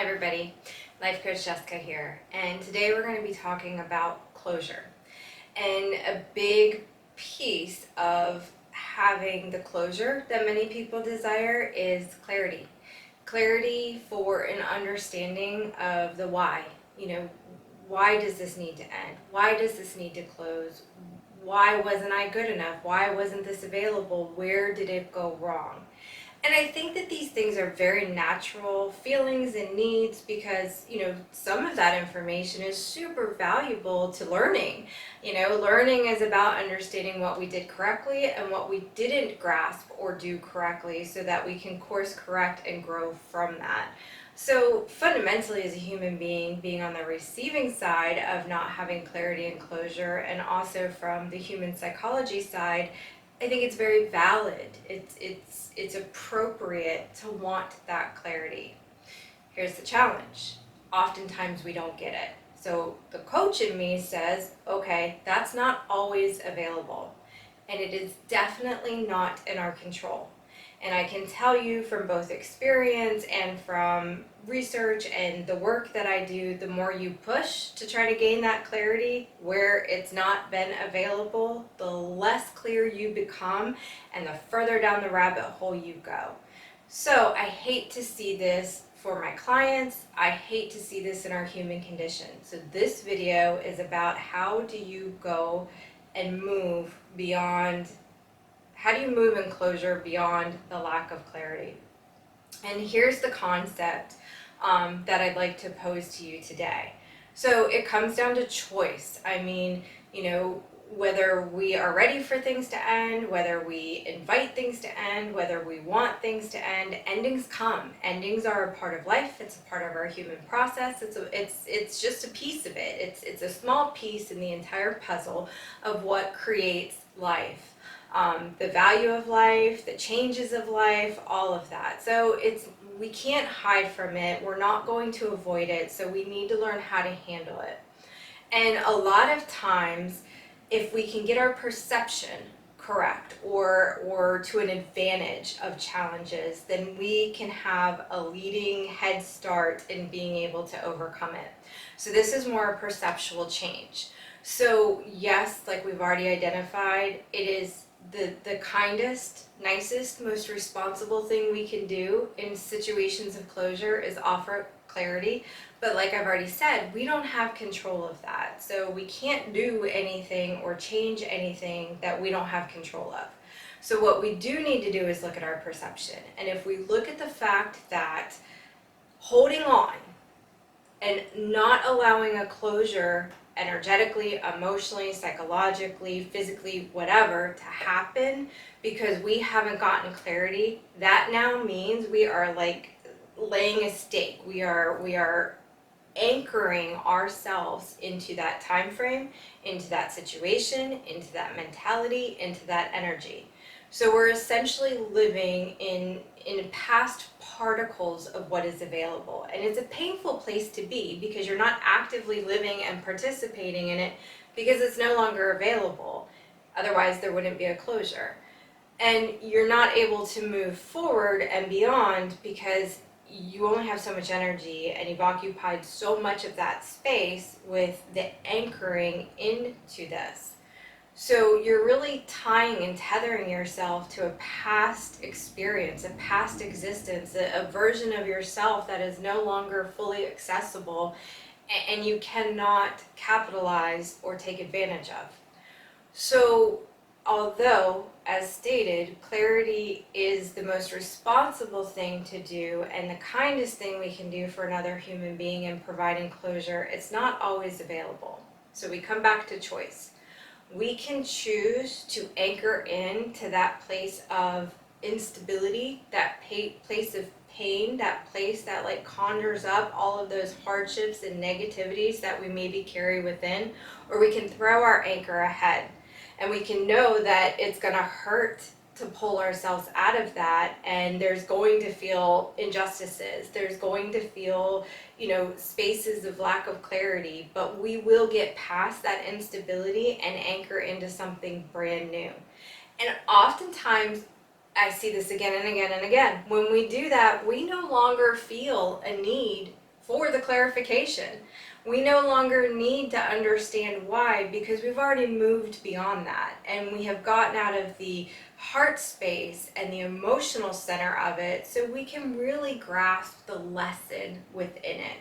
everybody, Life Coach Jessica here, and today we're going to be talking about closure. And a big piece of having the closure that many people desire is clarity. Clarity for an understanding of the why. Why does this need to end? Why does this need to close? Why wasn't I good enough? Why wasn't this available? Where did it go wrong? And I think that these things are very natural feelings and needs because, some of that information is super valuable to learning. Learning is about understanding what we did correctly and what we didn't grasp or do correctly so that we can course correct and grow from that. So fundamentally, as a human being on the receiving side of not having clarity and closure, and also from the human psychology side, I think it's very valid. It's appropriate to want that clarity. Here's the challenge. Oftentimes we don't get it. So the coach in me says, okay, that's not always available. And it is definitely not in our control. And I can tell you from both experience and from research and the work that I do, the more you push to try to gain that clarity where it's not been available, the less clear you become and the further down the rabbit hole you go. So I hate to see this for my clients. I hate to see this in our human condition. So this video is about how do you go and move beyond. How do you move in closure beyond the lack of clarity? And here's the concept that I'd like to pose to you today. So it comes down to choice. I mean, whether we are ready for things to end, whether we invite things to end, whether we want things to end, endings come. Endings are a part of life. It's a part of our human process. It's just a piece of it. It's a small piece in the entire puzzle of what creates life. The value of life, the changes of life, all of that. So we can't hide from it. We're not going to avoid it. So we need to learn how to handle it. And a lot of times, if we can get our perception correct or to an advantage of challenges, then we can have a leading head start in being able to overcome it. So this is more a perceptual change. So yes, like we've already identified, it is the kindest, nicest, most responsible thing we can do in situations of closure is offer clarity. But like I've already said, we don't have control of that. So we can't do anything or change anything that we don't have control of. So what we do need to do is look at our perception. And if we look at the fact that holding on and not allowing a closure energetically, emotionally, psychologically, physically, whatever, to happen because we haven't gotten clarity, that now means we are like laying a stake. We are anchoring ourselves into that time frame, into that situation, into that mentality, into that energy. So we're essentially living in past particles of what is available. And it's a painful place to be because you're not actively living and participating in it because it's no longer available. Otherwise, there wouldn't be a closure. And you're not able to move forward and beyond because you only have so much energy and you've occupied so much of that space with the anchoring into this. So you're really tying and tethering yourself to a past experience, a past existence, a version of yourself that is no longer fully accessible and you cannot capitalize or take advantage of. So although, as stated, clarity is the most responsible thing to do and the kindest thing we can do for another human being in providing closure, it's not always available. So we come back to choice. We can choose to anchor in to that place of instability, that place of pain, that place that like conjures up all of those hardships and negativities that we maybe carry within, or we can throw our anchor ahead and we can know that it's going to hurt to pull ourselves out of that, and there's going to feel injustices, there's going to feel spaces of lack of clarity, but we will get past that instability and anchor into something brand new. And oftentimes I see this again and again and again. When we do that, we no longer feel a need for the clarification. We no longer need to understand why, because we've already moved beyond that, and we have gotten out of the heart space and the emotional center of it, so we can really grasp the lesson within it.